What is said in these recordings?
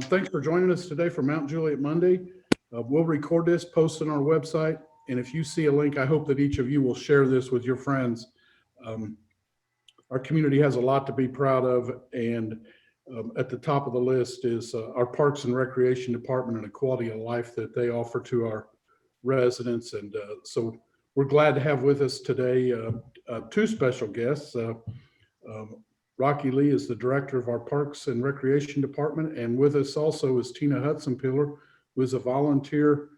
Thanks for joining us today for Mount Juliet Monday. We'll record this, post it on our website, and if you see a link, I hope that each of you will share this with your friends. Our community has a lot to be proud of, and at the top of the list is our Parks and Recreation Department and the quality of life that they offer to our residents. And so we're glad to have with us today two special guests. Rocky Lee is the director of our Parks and Recreation Department, and with us also is Tina Hudson-Pillar, who is a volunteer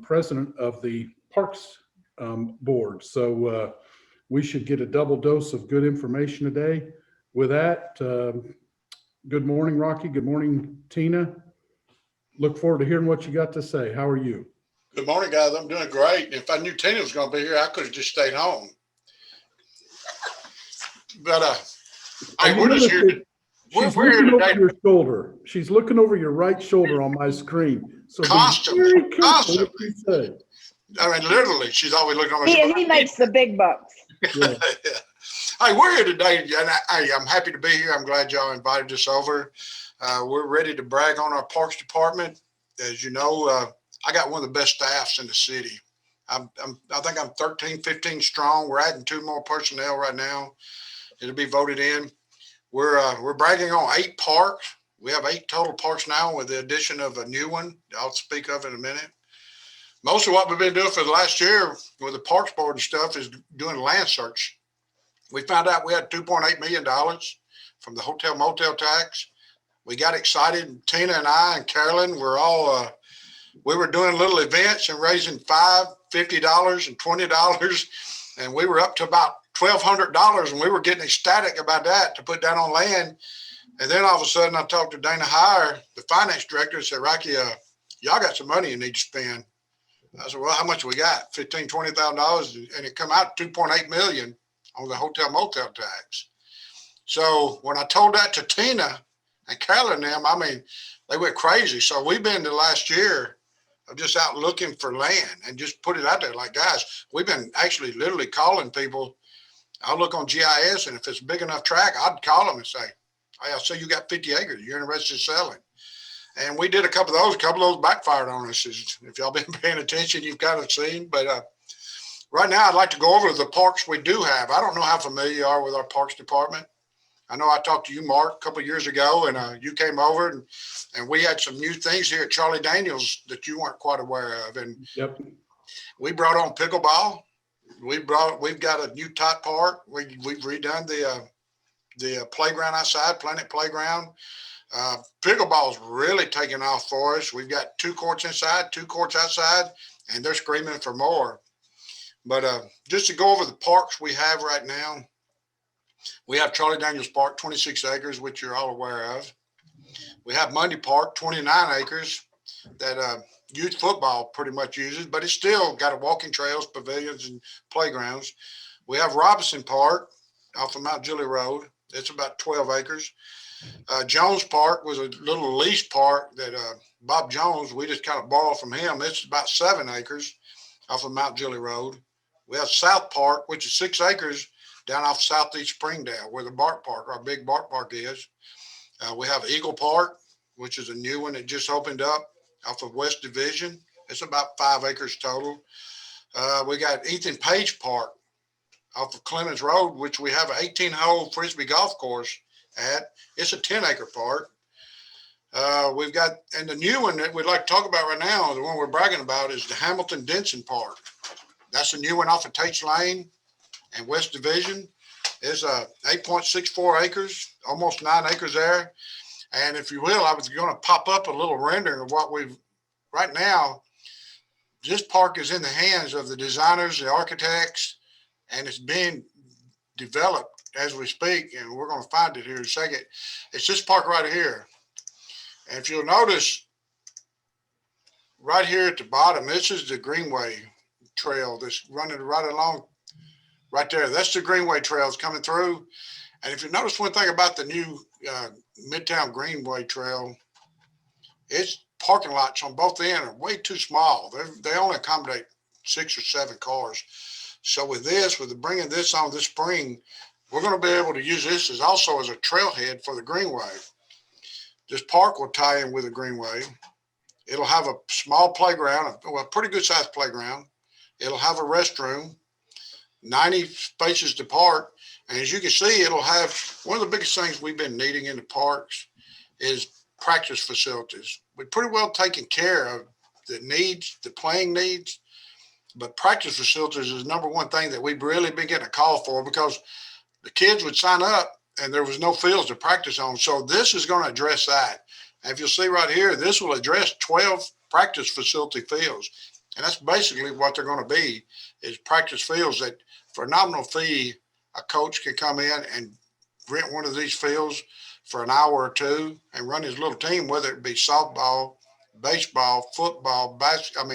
president of the Parks Board. So we should get a double dose of good information today. With that, good morning, Rocky. Good morning, Tina. Look forward to hearing what you got to say. How are you? Good morning, guys. I'm doing great. If I knew Tina was going to be here, I could have just stayed home. But hey, we're just here. She's looking over your shoulder. She's looking over your right shoulder on my screen. So constantly. What you say. I mean, literally, she's always looking over. He makes the big bucks. Yeah. Hey, we're here today, and I'm happy to be here. I'm glad y'all invited us over. We're ready to brag on our Parks Department. As you know, I got one of the best staffs in the city. I think I'm 13, 15 strong. We're adding 2 more personnel right now. It'll be voted in. We're bragging on 8 parks. We have 8 total parks now with the addition of a new one I'll speak of in a minute. Most of what we've been doing for the last year with the Parks Board and stuff is doing a land search. We found out we had $2.8 million from the hotel motel tax. We got excited. Tina and I and Carolyn were all, we were doing little events and raising $5, $50, and $20. And we were up to about $1,200, and we were getting ecstatic about that to put that on land. And then all of a sudden I talked to Dana Heyer, the finance director, and said, Rocky, y'all got some money you need to spend. I said, well, how much we got? $15,000, $20,000, and it come out $2.8 million on the hotel motel tax. So when I told that to Tina and Carolyn and them, I mean, they went crazy. So we've been the last year of just out looking for land and just put it out there like, guys, we've been actually literally calling people. I'll look on GIS, and if it's a big enough tract, I'd call them and say, hey, I see you got 50 acres. You're interested in selling. And we did a couple of those. A couple of those backfired on us. If y'all been paying attention, you've kind of seen. But right now, I'd like to go over the parks we do have. I don't know how familiar you are with our Parks Department. I know I talked to you, Mark, a couple of years ago, and you came over, and we had some new things here at Charlie Daniels that you weren't quite aware of. And yep. We brought on pickleball. We've got a new tot park. We've redone the playground outside, Planet Playground. Pickleball's really taking off for us. We've got 2 courts inside, 2 courts outside, and they're screaming for more. But just to go over the parks we have right now, we have Charlie Daniels Park, 26 acres, which you're all aware of. We have Mundy Park, 29 acres, that youth football pretty much uses, but it's still got a walking trails, pavilions, and playgrounds. We have Robinson Park off of Mount Juliet Road. It's about 12 acres. Jones Park was a little leased park that Bob Jones, we just kind of borrowed from him. It's about 7 acres off of Mount Juliet Road. We have South Park, which is 6 acres down off Southeast Springdale, where the Bark Park, our big Bark Park is. We have Eagle Park, which is a new one that just opened up off of West Division. It's about 5 acres total. We got Ethan Page Park off of Clemens Road, which we have an 18-hole Frisbee golf course at. It's a 10-acre park. We've got, and the new one that we'd like to talk about right now, the one we're bragging about, is the Hamilton Denson Park. That's a new one off of Tate's Lane and West Division. It's 8.64 acres, almost 9 acres there. And if you will, I was going to pop up a little rendering of what we've, right now, this park is in the hands of the designers, the architects, and it's being developed as we speak, and we're going to find it here in a second. It's this park right here. And if you'll notice, right here at the bottom, this is the Greenway Trail that's running right along right there. That's the Greenway Trail that's coming through. And if you notice one thing about the new Midtown Greenway Trail, its parking lots on both ends are way too small. They only accommodate 6 or 7 cars. So with bringing this on this spring, we're going to be able to use this as also as a trailhead for the Greenway. This park will tie in with the Greenway. It'll have a small playground, a pretty good sized playground. It'll have a restroom, 90 spaces to park. And as you can see, it'll have one of the biggest things we've been needing in the parks is practice facilities. We've pretty well taken care of the needs, the playing needs, but practice facilities is the number one thing that we've really been getting a call for because the kids would sign up and there was no fields to practice on. So this is going to address that. And if you'll see right here, this will address 12 practice facility fields. And that's basically what they're going to be is practice fields that for a nominal fee, a coach can come in and rent one of these fields for an hour or two and run his little team, whether it be softball, baseball, football,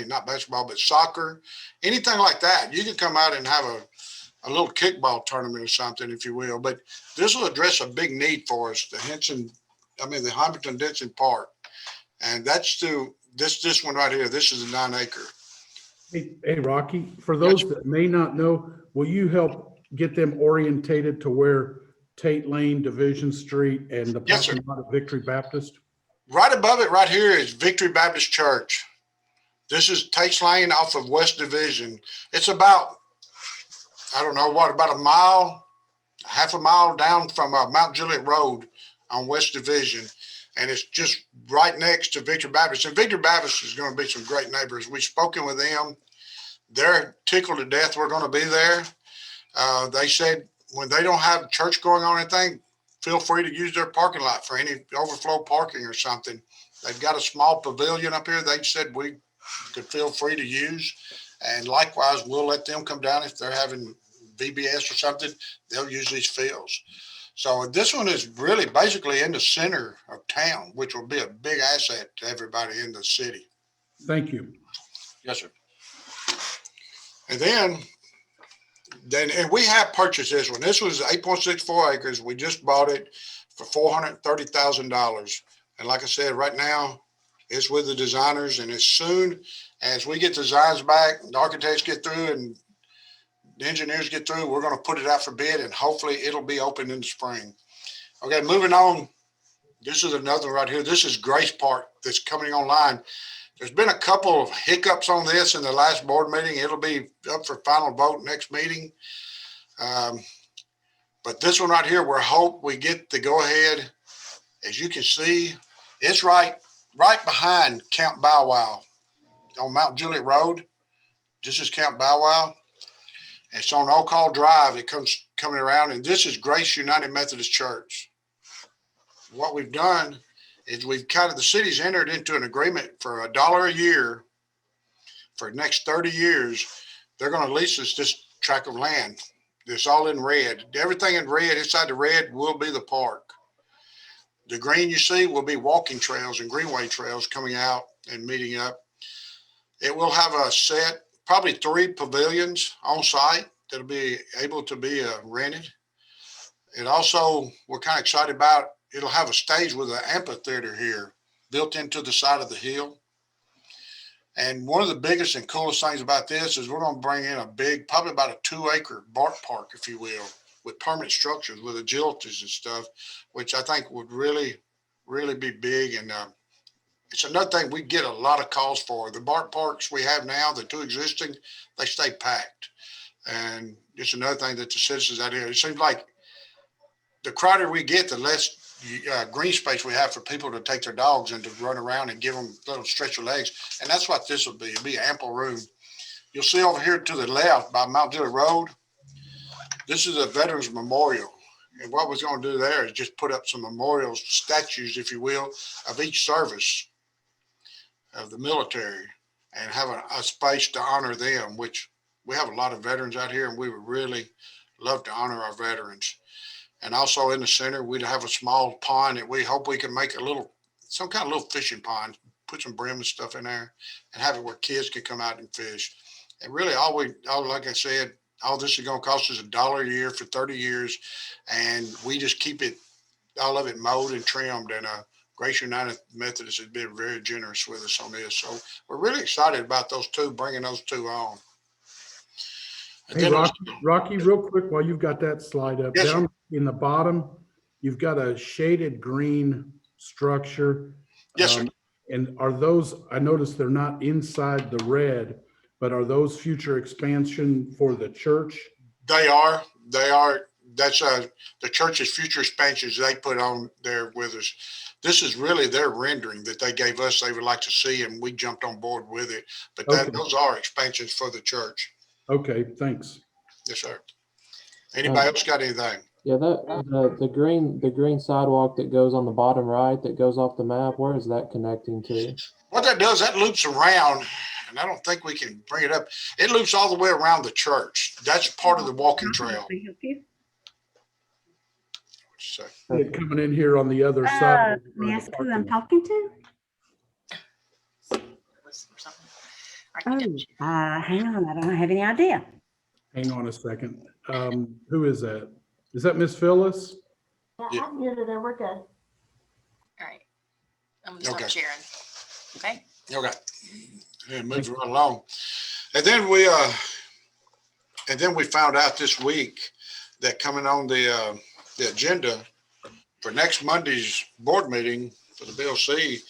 not basketball, but soccer, anything like that. You can come out and have a little kickball tournament or something, if you will. But this will address a big need for us, the Huntington Denson Park. And that's this one right here. This is a 9-acre. Hey, Rocky, for those that may not know, will you help get them orientated to where Tate Lane, Division Street, and the parking lot of Victory Baptist? Right above it right here is Victory Baptist Church. This is Tate Lane off of West Division. It's about, about a mile, half a mile down from Mount Juliet Road on West Division. And it's just right next to Victory Baptist. And Victory Baptist is going to be some great neighbors. We've spoken with them. They're tickled to death we're going to be there. They said when they don't have church going on or anything, feel free to use their parking lot for any overflow parking or something. They've got a small pavilion up here. They said we could feel free to use. And likewise, we'll let them come down if they're having VBS or something. They'll use these fields. So this one is really basically in the center of town, which will be a big asset to everybody in the city. Thank you. Yes, sir. And then we have purchased this one. This was 8.64 acres. We just bought it for $430,000. And like I said, right now it's with the designers. And as soon as we get designs back, the architects get through and the engineers get through, we're going to put it out for bid and hopefully it'll be open in the spring. Okay, moving on. This is another one right here. This is Grace Park that's coming online. There's been a couple of hiccups on this in the last board meeting. It'll be up for final vote next meeting. But this one right here, we hope we get the go ahead. As you can see, it's right behind Camp Bow Wow on Mount Juliet Road. This is Camp Bow Wow. It's on Oak Hall Drive. It comes coming around, and this is Grace United Methodist Church. What we've done is the city's entered into an agreement for $1 a year for the next 30 years. They're going to lease us this tract of land. It's all in red. Everything in red, inside the red will be the park. The green you see will be walking trails and greenway trails coming out and meeting up. It will have a set, probably 3 pavilions on site that'll be able to be rented. It also, we're kind of excited about, it'll have a stage with an amphitheater here built into the side of the hill. And one of the biggest and coolest things about this is we're going to bring in a big, probably about a 2-acre park, if you will, with permanent structures, with agilities and stuff, which I think would really, really be big. And it's another thing we get a lot of calls for. The BART parks we have now, the 2 existing, they stay packed. And it's another thing that the citizens out here, it seems like the crowder we get, the less green space we have for people to take their dogs and to run around and give them a little stretch of legs. And that's what this will be. It'll be ample room. You'll see over here to the left by Mount Juliet Road, this is a Veterans Memorial. And what we're going to do there is just put up some memorial statues, if you will, of each service of the military and have a space to honor them, which we have a lot of veterans out here and we would really love to honor our veterans. And also in the center, we'd have a small pond that we hope we can make some kind of little fishing pond, put some brim and stuff in there and have it where kids can come out and fish. And really like I said, all this is going to cost us $1 a year for 30 years. And we just keep all of it mowed and trimmed. And Grace United Methodist has been very generous with us on this. So we're really excited about bringing those two on. And hey, Rocky, real quick, while you've got that slide up, yes, down sir. In the bottom, you've got a shaded green structure. Yes, sir. And are those, I noticed they're not inside the red, but are those future expansion for the church? They are. That's the church's future expansions they put on there with us. This is really their rendering that they gave us. They would like to see, and we jumped on board with it. But Okay. those are expansions for the church. Okay, thanks. Yes, sir. Anybody else got anything? Yeah, the green sidewalk that goes on the bottom right that goes off the map, where is that connecting to? What that does, that loops around, and I don't think we can bring it up. It loops all the way around the church. That's part of the walking trail. So, Coming in here on the other side. May I ask who I'm talking to? Hang on, I don't have any idea. Hang on a second. Who is that? Is that Miss Phyllis? Yeah. I muted her. We're good. All right. I'm gonna start Okay. sharing. Okay. okay. Yeah, moving right along. And then we found out this week that coming on the agenda for next Monday's board meeting for the BLC,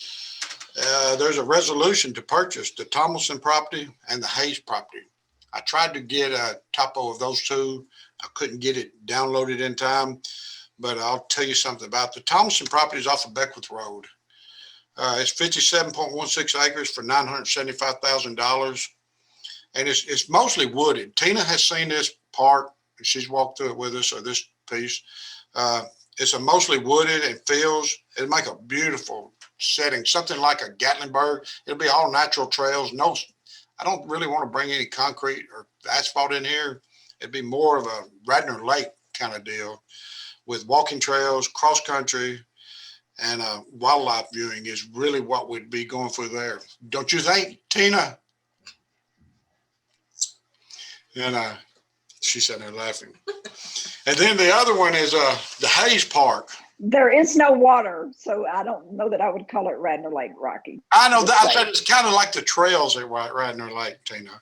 there's a resolution to purchase the Tomlinson property and the Hayes property. I tried to get a topo of those two. I couldn't get it downloaded in time, but I'll tell you something about the Tomlinson property is off of Beckwith Road. It's 57.16 acres for $975,000. And it's mostly wooded. Tina has seen this part and she's walked through it with us, or this piece. It's a mostly wooded and fields. It'll make a beautiful setting, something like a Gatlinburg. It'll be all natural trails. No, I don't really want to bring any concrete or asphalt in here. It'd be more of a Radnor Lake kind of deal with walking trails, cross country, and wildlife viewing is really what we'd be going for there. Don't you think, Tina? And she sat there laughing. And then the other one is the Hayes Park. There is no water, so I don't know that I would call it Radnor Lake, Rocky. I know that. I said it's kind of like the trails at Radnor Lake, Tina.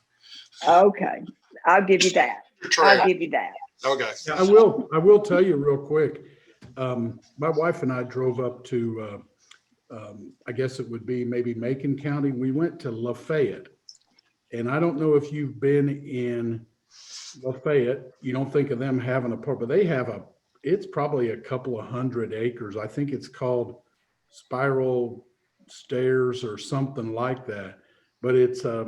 Okay, I'll give you that. Trail. I'll give you that. Okay. Yeah, I will tell you real quick. My wife and I drove up to, I guess it would be maybe Macon County. We went to Lafayette. And I don't know if you've been in Lafayette. You don't think of them having a park, but they have it's probably a couple of 100 acres. I think it's called Spiral Stairs or something like that. But it's, I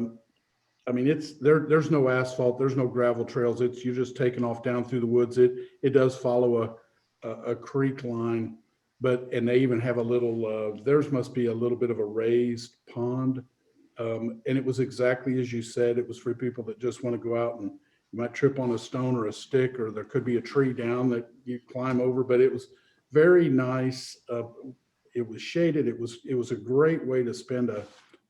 mean, it's there's no asphalt, there's no gravel trails. You're just taking off down through the woods. It does follow a creek line, and they even have a little, theirs must be a little bit of a raised pond. And it was exactly as you said. It was for people that just want to go out, and you might trip on a stone or a stick, or there could be a tree down that you climb over, but it was very nice. It was shaded. It was a great way to spend a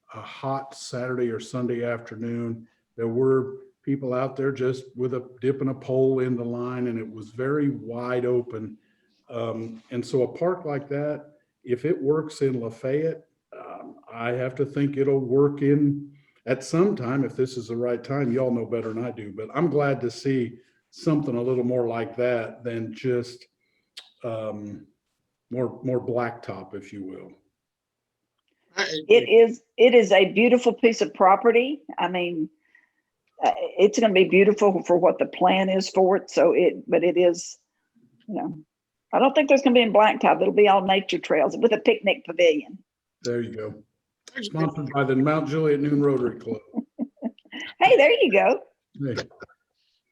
hot Saturday or Sunday afternoon. There were people out there just with dipping a pole in the line, and it was very wide open. And so a park like that, if it works in Lafayette, I have to think it'll work at some time, if this is the right time. Y'all know better than I do, but I'm glad to see something a little more like that than just more blacktop, if you will. It is a beautiful piece of property. I mean, it's going to be beautiful for what the plan is for it. But it is, I don't think there's going to be in blacktop. It'll be all nature trails with a picnic pavilion. There you go. Sponsored by the Mount Juliet Noon Rotary Club. Hey, there you go. Hey.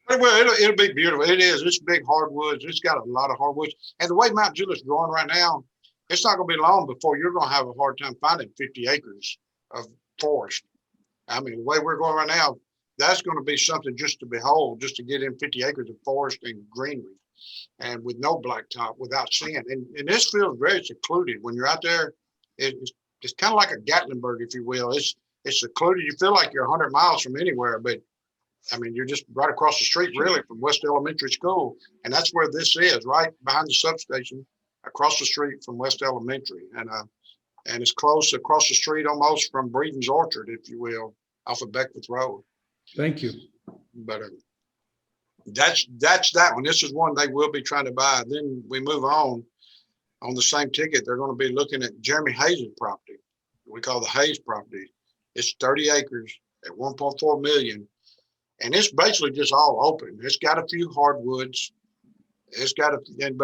Well, it'll be beautiful. It is. It's big hardwoods. It's got a lot of hardwoods. And the way Mount Juliet's growing right now, it's not going to be long before you're going to have a hard time finding 50 acres of forest. I mean, the way we're going right now, that's going to be something just to behold, just to get in 50 acres of forest and greenery, and with no blacktop, without sand. And this feels very secluded. When you're out there, it's kind of like a Gatlinburg, if you will. It's secluded. You feel like you're 100 miles from anywhere, but I mean, you're just right across the street, really, from West Elementary School. And that's where this is, right behind the substation, across the street from West Elementary. And it's close across the street almost from Breeden's Orchard, if you will, off of Beckwith Road. Thank you. But that's that one. This is one they will be trying to buy. Then we move on. on the same ticket, they're going to be looking at Jeremy Hayes' property. We call the Hayes property. It's 30 acres at 1.4 million. And it's basically just all open. It's got a few hardwoods. But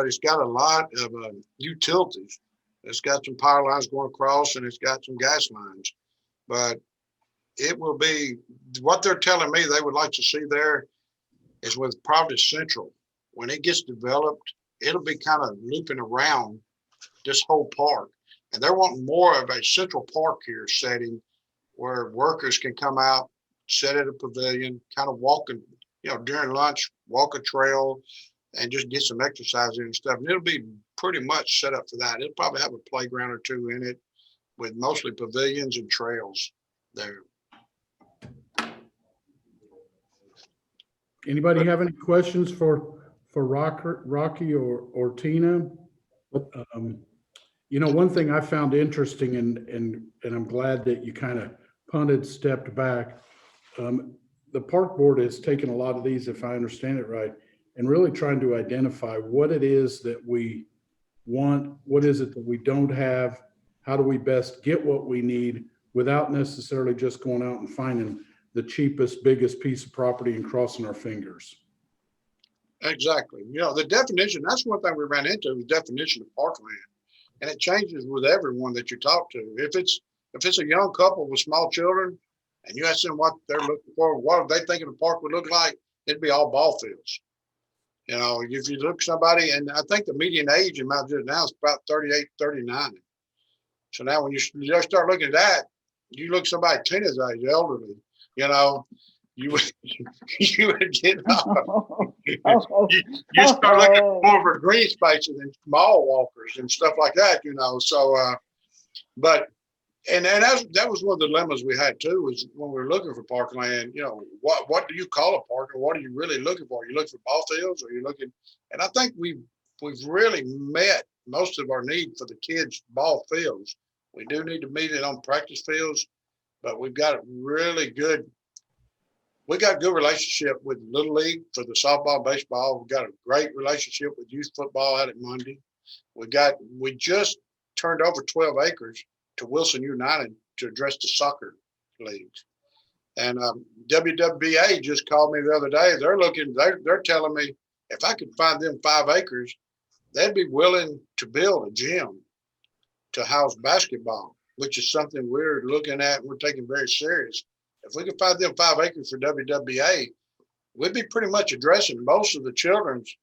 it's got a lot of utilities. It's got some power lines going across, and it's got some gas lines. But it will be, what they're telling me they would like to see there is with Providence Central. When it gets developed, it'll be kind of looping around this whole park. And they're wanting more of a Central Park here setting where workers can come out, sit at a pavilion, kind of walking, during lunch, walk a trail and just get some exercise in and stuff. And it'll be pretty much set up for that. It'll probably have a playground or two in it with mostly pavilions and trails there. Anybody have any questions for Rocky or Tina? One thing I found interesting, and I'm glad that you kind of stepped back. The park board has taken a lot of these, if I understand it right, and really trying to identify what it is that we want, what is it that we don't have, how do we best get what we need without necessarily just going out and finding the cheapest, biggest piece of property and crossing our fingers. Exactly. The definition, that's one thing we ran into, the definition of parkland. And it changes with everyone that you talk to. If it's a young couple with small children and you ask them what they're looking for, what they thinking the park would look like, it'd be all ball fields. If you look somebody, and I think the median age in Mount Juliet now is about 38, 39. So now when you start looking at that, you look somebody Tina's age, elderly, you would get you start looking more for green spaces and small walkers and stuff like that, So, but that was one of the dilemmas we had too, was when we were looking for parkland. What do you call a park, or what are you really looking for? Are you looking for ball fields, or are you looking? And I think we've really met most of our need for the kids' ball fields. We do need to meet it on practice fields, but we've got a good relationship with Little League for the softball, baseball. We've got a great relationship with youth football out at Monday. We just turned over 12 acres to Wilson United to address the soccer leagues. And WWBA just called me the other day. They're telling me if I could find them 5 acres, they'd be willing to build a gym to house basketball, which is something we're looking at and we're taking very serious. If we could find them 5 acres for WWBA, we'd be pretty much addressing most of the children's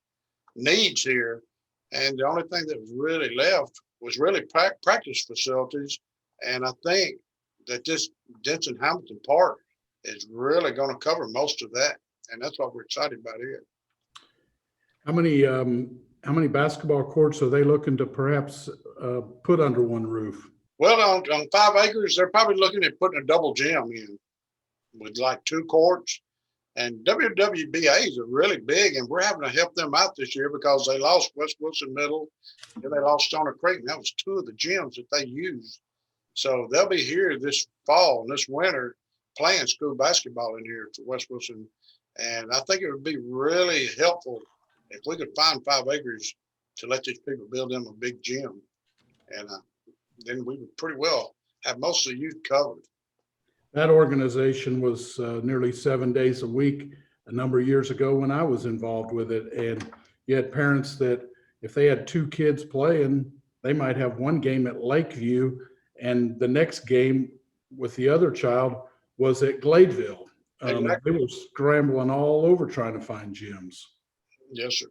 needs here. And the only thing that was really left was really practice facilities. And I think that this Denson Hamilton Park is really going to cover most of that. And that's what we're excited about here. How many basketball courts are they looking to perhaps put under one roof? Well, on 5 acres, they're probably looking at putting a double gym in with like 2 courts. And WWBAs are really big, and we're having to help them out this year because they lost West Wilson Middle, and they lost Stoner Creek, and that was 2 of the gyms that they used. So they'll be here this fall and this winter playing school basketball in here for West Wilson. And I think it would be really helpful if we could find 5 acres to let these people build them a big gym. And then we would pretty well have most of the youth covered. That organization was nearly 7 days a week a number of years ago when I was involved with it. And you had parents that if they had 2 kids playing, they might have one game at Lakeview and the next game with the other child was at Gladeville. They were scrambling all over trying to find gyms. Yes, sir.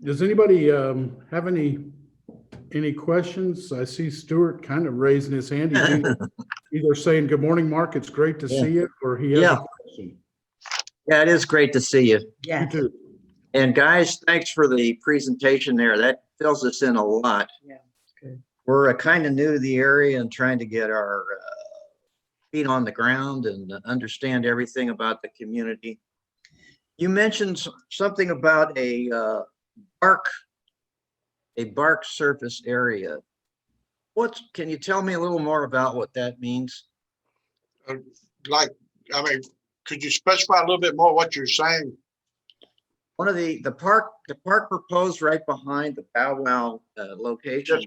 Does anybody have any questions? I see Stuart kind of raising his hand. He's either saying, "Good morning, Mark. It's great to see you," or he has a question. Yeah, it is great to see you. Yeah. You too. And guys, thanks for the presentation there. That fills us in a lot. Yeah. Okay. We're kind of new to the area and trying to get our feet on the ground and understand everything about the community. You mentioned something about a bark surface area. Can you tell me a little more about what that means? Could you specify a little bit more what you're saying? One of the park proposed right behind the Bow Wow location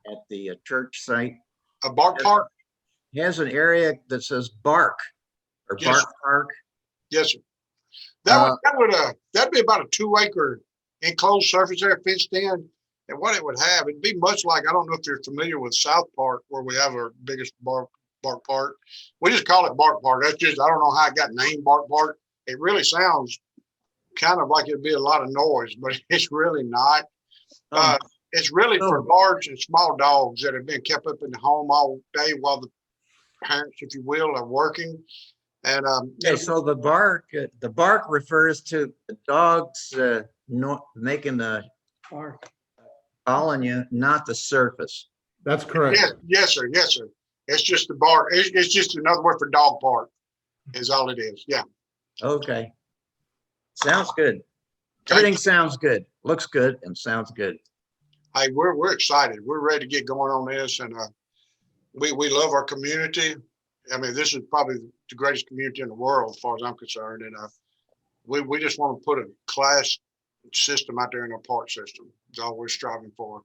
at the church site A bark park? has an area that says Bark or Yes. Bark Park. Yes, sir. Uh, That'd be about a 2-acre enclosed surface area fenced in. And what it would have, it'd be much like, I don't know if you're familiar with South Park, where we have our biggest bark park. We just call it Bark Park. That's just, I don't know how it got named Bark Park. It really sounds kind of like it'd be a lot of noise, but it's really not. It's really for large and small dogs that have been kept up in the home all day while the parents, if you will, are working. And Okay, so the bark refers to the dogs not making the calling you, not the surface. That's correct. yes, sir. Yes, sir. It's just the bark. It's just another word for dog park is all it is. Yeah. Okay. Sounds good. Everything sounds good. Looks good and sounds good. Hey, we're excited. We're ready to get going on this, and we love our community. I mean, this is probably the greatest community in the world, as far as I'm concerned, and we just want to put a class system out there in our park system. That's all we're striving for.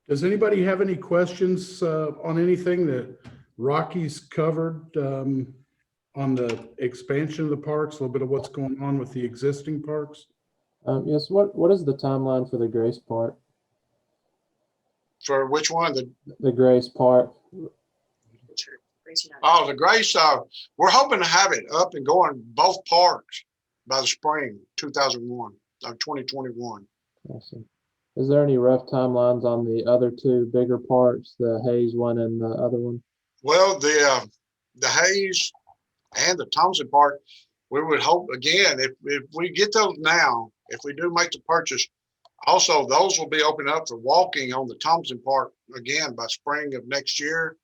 Does anybody have any questions on anything that Rocky's covered on the expansion of the parks, a little bit of what's going on with the existing parks? Yes, what is the timeline for the Grace Park? For which one? The Grace Park. Oh, the Grace. We're hoping to have it up and going both parks by the spring 2021. Awesome. Is there any rough timelines on the other two bigger parks, the Hayes one and the other one? Well, the Hayes and the Thompson Park, we would hope again if we get those now, if we do make the purchase, also those will be open up for walking on the Thompson Park again by spring of next year.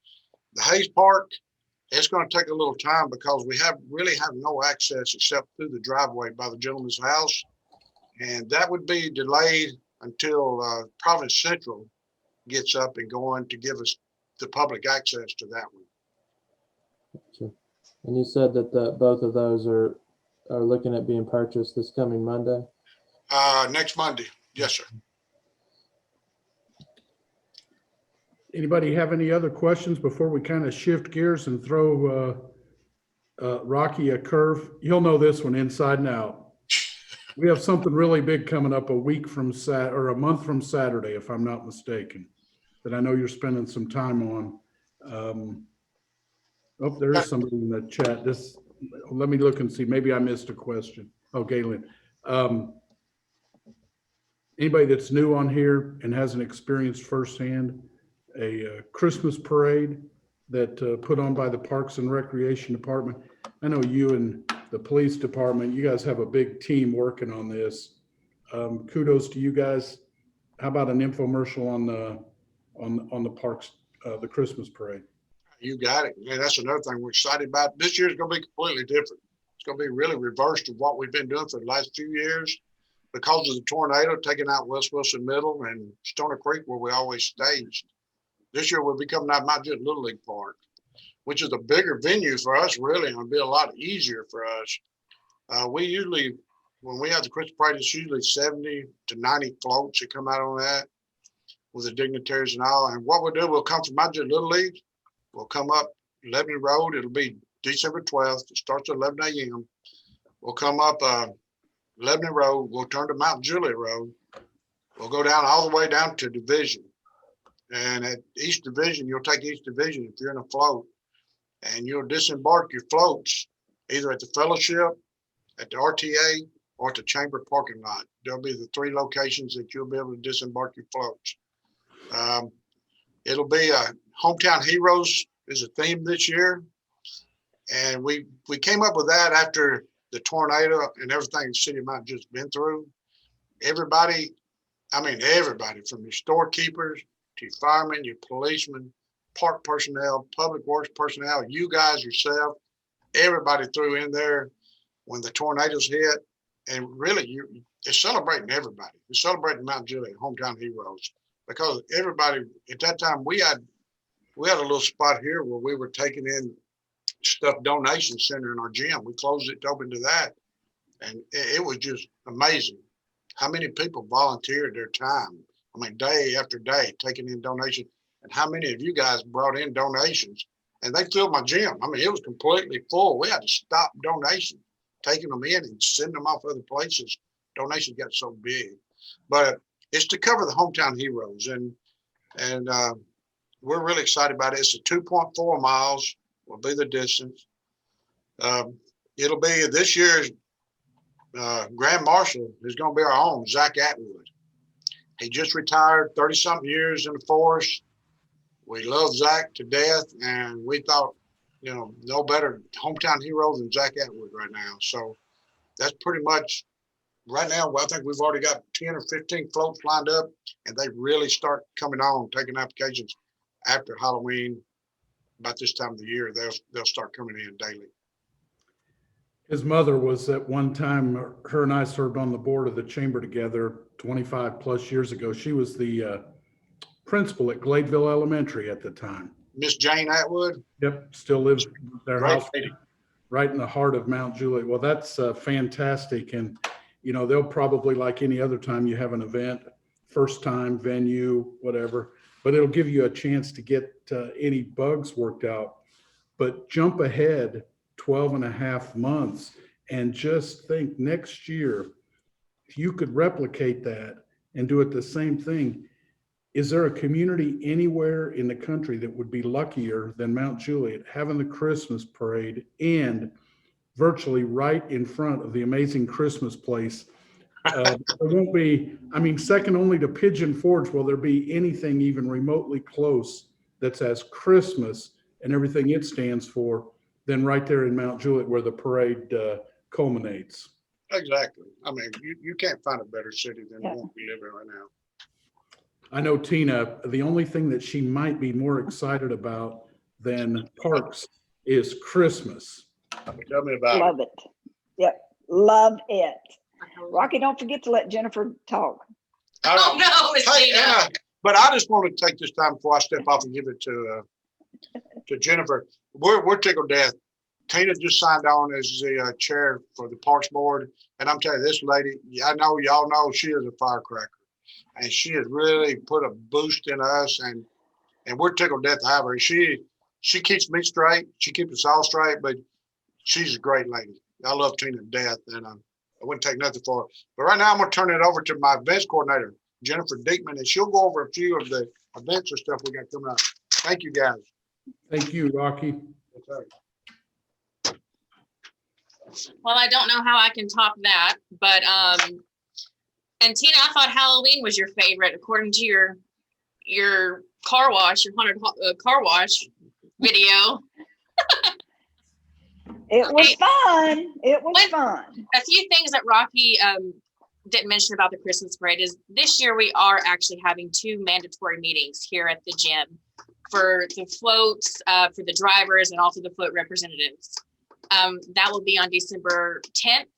The Hayes Park, it's going to take a little time because we really have no access except through the driveway by the gentleman's house, and that would be delayed until Providence Central gets up and going to give us the public access to that one. Gotcha. And you said that both of those are looking at being purchased this coming Monday? Next Monday. Yes, sir. Anybody have any other questions before we kind of shift gears and throw Rocky a curve? You'll know this one inside and out. We have something really big coming up a month from Saturday, if I'm not mistaken, that I know you're spending some time on. Oh, there is somebody in the chat. Let me look and see. Maybe I missed a question. Oh, Galen. Anybody that's new on here and hasn't experienced firsthand a Christmas parade that put on by the Parks and Recreation Department. I know you and the police department, you guys have a big team working on this. Kudos to you guys. How about an infomercial on the parks, the Christmas parade? You got it. Yeah, that's another thing we're excited about. This year's going to be completely different. It's going to be really reversed of what we've been doing for the last few years because of the tornado taking out West Wilson Middle and Stoner Creek, where we always staged. This year we'll be coming out Mount Juliet Little League Park, which is a bigger venue for us, really, and it'll be a lot easier for us. We usually, when we have the Christmas parade, it's usually 70 to 90 floats that come out on that with the dignitaries and all. And what we'll do, we'll come from Mount Juliet Little League. We'll come up Lebanon Road. It'll be December 12th. It starts at 11 a.m. We'll come up Lebanon Road. We'll turn to Mount Juliet Road. We'll go down all the way down to Division. And at East Division, you'll take East Division if you're in a float, and you'll disembark your floats either at the Fellowship, at the RTA, or at the Chamber parking lot. There'll be the 3 locations that you'll be able to disembark your floats. It'll be Hometown Heroes is a theme this year. And we came up with that after the tornado and everything the city of Mount just been through. Everybody from your storekeepers to your firemen, your policemen, park personnel, public works personnel, you guys yourself, everybody threw in there when the tornadoes hit. And really, it's celebrating everybody. It's celebrating Mount Juliet, Hometown Heroes, because everybody at that time we had a little spot here where we were taking in stuff donation center in our gym. We closed it to open to that, And it was just amazing how many people volunteered their time. I mean, day after day, taking in donations, and how many of you guys brought in donations, and they filled my gym. I mean, it was completely full. We had to stop donations, taking them in and sending them off other places. Donations got so big, but it's to cover the hometown heroes, and we're really excited about it. It's a 2.4 miles will be the distance. It'll be this year's Grand Marshal is going to be our own Zach Atwood. He just retired, 30-something years in the force. We love Zach to death, and we thought, no better hometown hero than Zach Atwood right now. So that's pretty much right now. Well, I think we've already got 10 or 15 floats lined up, and they really start coming on, taking applications after Halloween. About this time of the year, they'll start coming in daily. His mother was at one time, her and I served on the board of the chamber together 25 plus years ago. She was the principal at Gladeville Elementary at the time. Miss Jane Atwood. Yep, still lives their Great house lady. right in the heart of Mount Juliet. Well, that's fantastic. And, they'll probably, like any other time you have an event, first time, venue, whatever, but it'll give you a chance to get any bugs worked out. But jump ahead 12 and a half months and just think next year, if you could replicate that and do it the same thing, is there a community anywhere in the country that would be luckier than Mount Juliet having the Christmas parade and virtually right in front of the amazing Christmas place? There won't be, second only to Pigeon Forge, will there be anything even remotely close that's as Christmas and everything it stands for than right there in Mount Juliet where the parade culminates? Exactly. You can't find a better city than the one we live in right now. I know Tina, the only thing that she might be more excited about than parks is Christmas. Tell me about Love it. Yep. Love it. Rocky, don't forget to let Jennifer talk. it. Oh, no, it's Hey, Tina. Anna, but I just want to take this time before I step off and give it to Jennifer. We're tickled to death. Tina just signed on as the chair for the Parks Board, and I'm telling you, this lady, I know y'all know she is a firecracker, and she has really put a boost in us, and we're tickled to death to have her. She keeps me straight. She keeps us all straight, but she's a great lady. I love Tina to death, and I wouldn't take nothing for her. But right now, I'm going to turn it over to my events coordinator, Jennifer Diekman, and she'll go over a few of the events or stuff we got coming up. Thank you, guys. Thank you, Rocky. Yes, sir. Well, I don't know how I can top that, but and Tina, I thought Halloween was your favorite according to your car wash, your haunted car wash video. It was Okay. fun. It was When- fun. A few things that Rocky didn't mention about the Christmas parade is this year we are actually having 2 mandatory meetings here at the gym for the floats, for the drivers, and also the float representatives. That will be on December 10th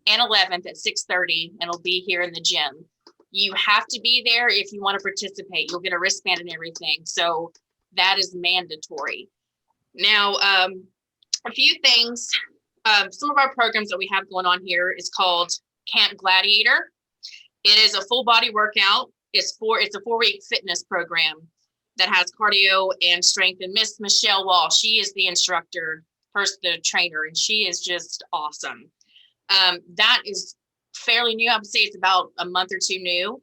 and 11th at 6:30, and it'll be here in the gym. You have to be there if you want to participate. You'll get a wristband and everything. So that is mandatory. Now, a few things. Some of our programs that we have going on here is called Camp Gladiator. It is a full body workout. It's a 4-week fitness program that has cardio and strength. And Miss Michelle Wall, she is the instructor, the trainer, and she is just awesome. That is fairly new. I would say it's about a month or 2 new.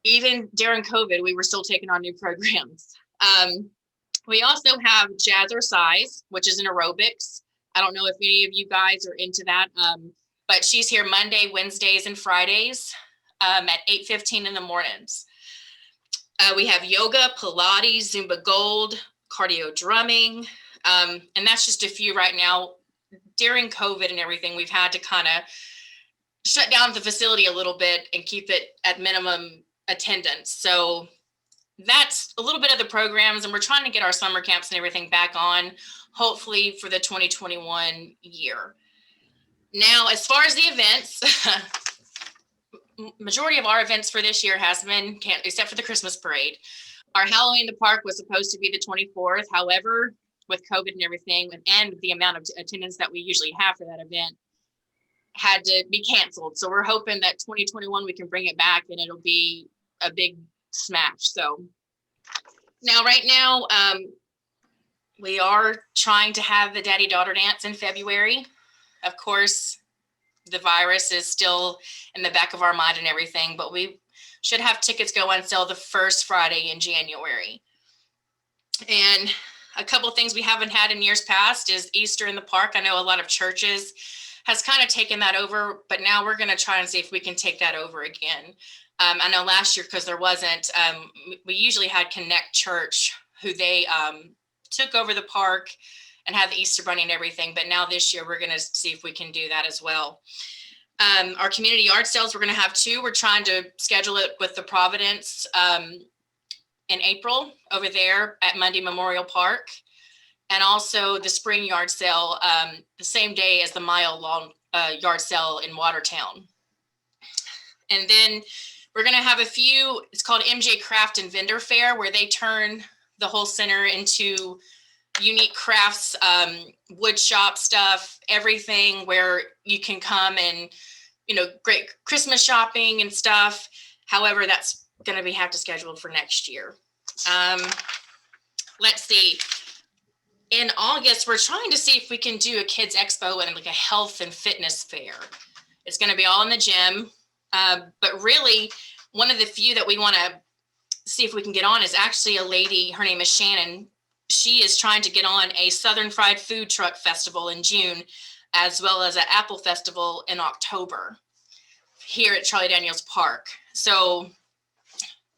Even during COVID, we were still taking on new programs. We also have Jazzercise, which is an aerobics. I don't know if any of you guys are into that, but she's here Monday, Wednesdays, and Fridays at 8:15 in the mornings. We have yoga, Pilates, Zumba Gold, cardio drumming, and that's just a few right now. During COVID and everything, we've had to kind of shut down the facility a little bit and keep it at minimum attendance. So that's a little bit of the programs, and we're trying to get our summer camps and everything back on, hopefully for the 2021 year. Now, as far as the events, majority of our events for this year has been canceled, except for the Christmas parade. Our Halloween in the park was supposed to be the 24th. However, with COVID and everything, and the amount of attendance that we usually have for that event, had to be canceled. So we're hoping that 2021 we can bring it back and it'll be a big smash. So now, right now, we are trying to have the daddy-daughter dance in February. Of course, the virus is still in the back of our mind and everything, but we should have tickets go on sale the first Friday in January. And a couple of things we haven't had in years past is Easter in the park. I know a lot of churches has kind of taken that over, but now we're going to try and see if we can take that over again. I know last year, because there wasn't, we usually had Connect Church, who they took over the park and had the Easter Bunny and everything. But now this year, we're going to see if we can do that as well. Our community yard sales, we're going to have 2. We're trying to schedule it with the Providence in April over there at Monday Memorial Park. And also the spring yard sale the same day as the mile-long yard sale in Watertown. And then we're going to have a few, it's called MJ Craft and Vendor Fair, where they turn the whole center into unique crafts, wood shop stuff, everything where you can come and, you know, great Christmas shopping and stuff. However, that's going to have to schedule for next year. Let's see. In August, we're trying to see if we can do a kids expo and like a health and fitness fair. It's going to be all in the gym. But really, one of the few that we want to see if we can get on is actually a lady. Her name is Shannon. She is trying to get on a Southern Fried Food Truck Festival in June, as well as an Apple Festival in October here at Charlie Daniels Park. So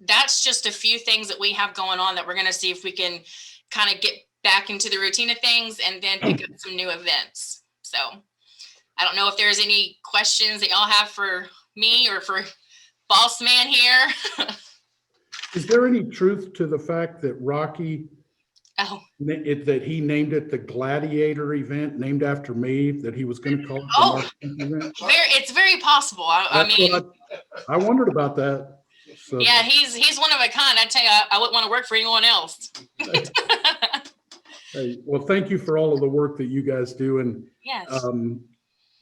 that's just a few things that we have going on that we're going to see if we can kind of get back into the routine of things and then pick up some new events. So I don't know if there's any questions that y'all have for me or for Boss Man here. Is there any truth to the fact that Rocky, that he named it the Gladiator event, named after me, that he was going to call it the event? It's very possible. I mean, I wondered about that. So. Yeah, he's one of a kind. I tell you, I wouldn't want to work for anyone else. Hey, well, thank you for all of the work that you guys do. And yes.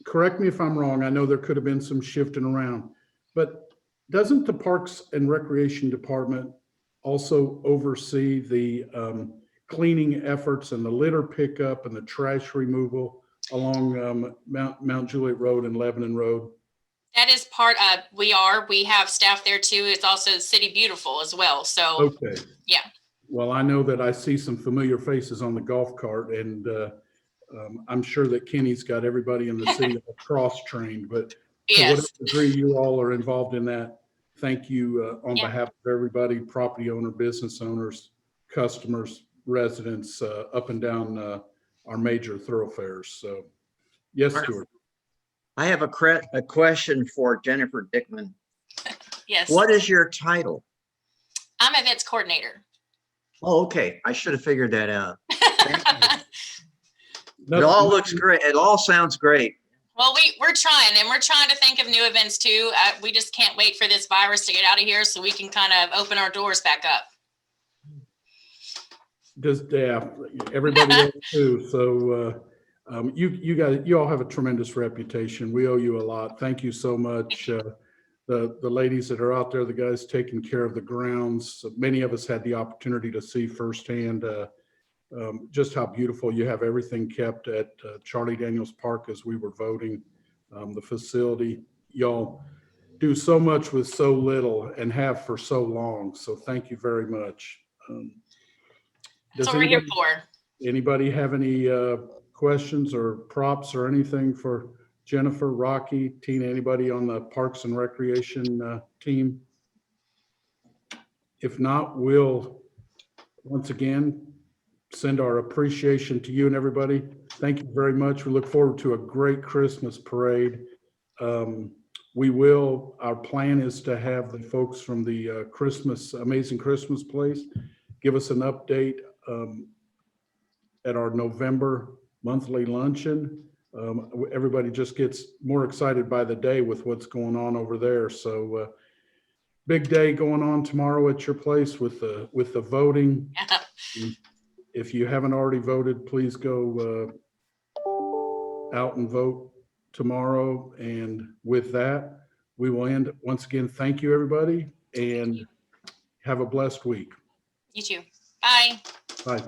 Correct me if I'm wrong. I know there could have been some shifting around, but doesn't the Parks and Recreation Department also oversee the cleaning efforts and the litter pickup and the trash removal along Mount Juliet Road and Lebanon Road? That is part of, we have staff there too. It's also City Beautiful as well. So, okay. Yeah. Well, I know that I see some familiar faces on the golf cart, and I'm sure that Kenny's got everybody in the city cross-trained, but yes. To whatever degree you all are involved in that, thank you on behalf of everybody, property owner, business owners, customers, residents up and down our major thoroughfares. So, yes, Stuart. I have a question for Jennifer Dickman. Yes. What is your title? I'm events coordinator. Oh, okay. I should have figured that out. It all looks great. It all sounds great. Well, we're trying, and we're trying to think of new events too. We just can't wait for this virus to get out of here so we can kind of open our doors back up. Everybody else too. So you guys, you all have a tremendous reputation. We owe you a lot. Thank you so much. The ladies that are out there, the guys taking care of the grounds. Many of us had the opportunity to see firsthand just how beautiful you have everything kept at Charlie Daniels Park as we were voting. The facility, y'all do so much with so little and have for so long. So thank you very much. That's what we're here for. Anybody have any questions or props or anything for Jennifer, Rocky, Tina, anybody on the Parks and Recreation team? If not, we'll once again send our appreciation to you and everybody. Thank you very much. We look forward to a great Christmas parade. Our plan is to have the folks from the Amazing Christmas Place give us an update at our November monthly luncheon. Everybody just gets more excited by the day with what's going on over there. So big day going on tomorrow at your place with the voting. Yeah. If you haven't already voted, please go out and vote. tomorrow. And with that, we will end. Once again, thank you, everybody, and have a blessed week. You too. Bye. Bye.